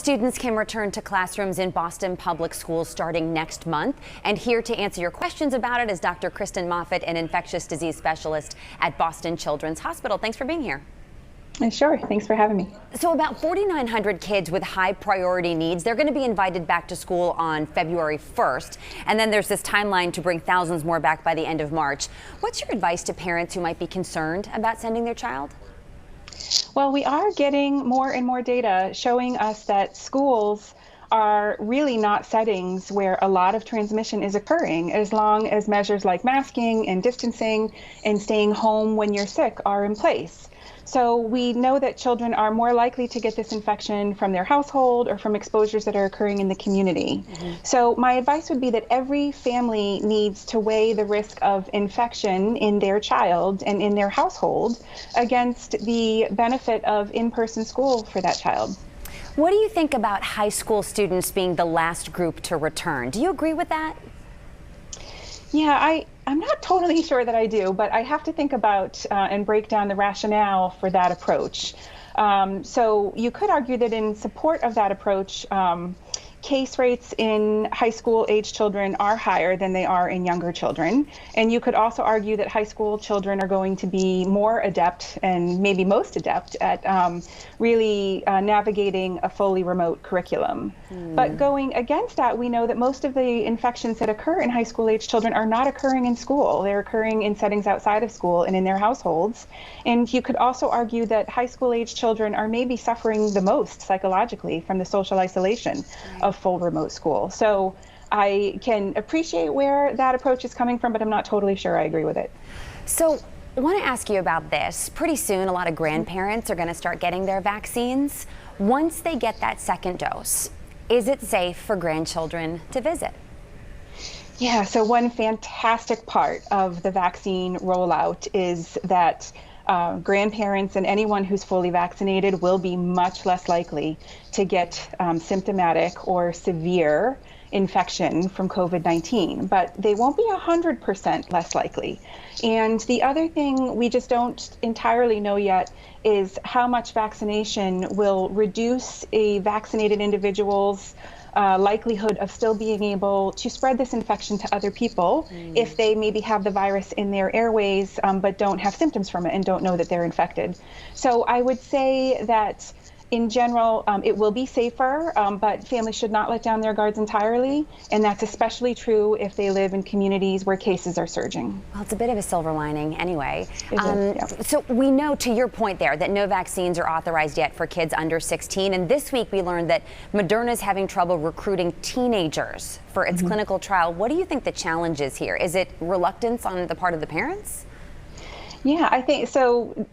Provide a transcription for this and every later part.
Students can return to classrooms in Boston Public Schools starting next month. And here to answer your questions about it is Dr. Kristen Moffitt, an infectious disease specialist at Boston Children's Hospital. Thanks for being here. Sure. Thanks for having me. So about 4,900 kids with high priority needs, they're going to be invited back to school on February 1st. And then there's this timeline to bring thousands more back by the end of March. What's your advice to parents who might be concerned about sending their child? Well, we are getting more and more data showing us that schools are really not settings where a lot of transmission is occurring, as long as measures like masking and distancing and staying home when you're sick are in place. So we know that children are more likely to get this infection from their household or from exposures that are occurring in the community. So my advice would be that every family needs to weigh the risk of infection in their child and in their household against the benefit of in-person school for that child. What do you think about high school students being the last group to return? Do you agree with that? Yeah, I'm not totally sure that I do, but I have to think about and break down the rationale for that approach. So you could argue that in support of that approach, case rates in high school age children are higher than they are in younger children. And you could also argue that high school children are going to be more adept and maybe most adept at really navigating a fully remote curriculum. But going against that, we know that most of the infections that occur in high school age children are not occurring in school. They're occurring in settings outside of school and in their households. And you could also argue that high school age children are maybe suffering the most psychologically from the social isolation of full remote school. So I can appreciate where that approach is coming from, but I'm not totally sure I agree with it. So I want to ask you about this. Pretty soon, a lot of grandparents are going to start getting their vaccines. Once they get that second dose, is it safe for grandchildren to visit? Yeah, so one fantastic part of the vaccine rollout is that grandparents and anyone who's fully vaccinated will be much less likely to get symptomatic or severe infection from COVID-19, but they won't be 100% less likely. And the other thing we just don't entirely know yet is how much vaccination will reduce a vaccinated individual's likelihood of still being able to spread this infection to other people if they maybe have the virus in their airways but don't have symptoms from it and don't know that they're infected. So I would say that in general, it will be safer, but families should not let down their guards entirely, and that's especially true if they live in communities where cases are surging. Well, it's a bit of a silver lining anyway. Yeah. So we know, to your point there, that no vaccines are authorized yet for kids under 16, and this week we learned that Moderna is having trouble recruiting teenagers for its clinical trial. What do you think the challenge is here? Is it reluctance on the part of the parents? Yeah, I think so.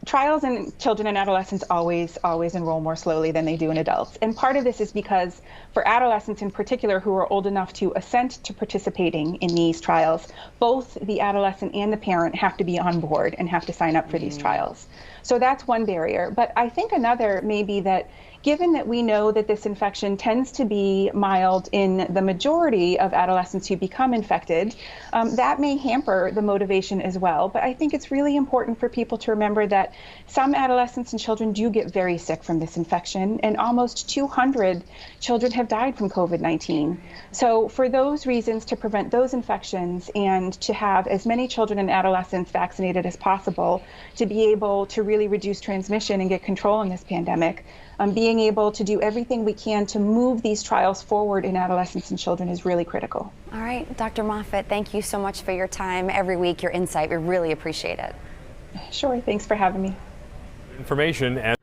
Trials in children and adolescents always enroll more slowly than they do in adults. And part of this is because for adolescents in particular who are old enough to assent to participating in these trials, both the adolescent and the parent have to be on board and have to sign up for these trials. So that's one barrier. But I think another may be that given that we know that this infection tends to be mild in the majority of adolescents who become infected, that may hamper the motivation as well. But I think it's really important for people to remember that some adolescents and children do get very sick from this infection, and almost 200 children have died from COVID-19. So for those reasons, to prevent those infections and to have as many children and adolescents vaccinated as possible to be able to really reduce transmission and get control in this pandemic, being able to do everything we can to move these trials forward in adolescents and children is really critical. All right, Dr. Moffitt, thank you so much for your time every week, your insight. We really appreciate it. Sure, thanks for having me. Information and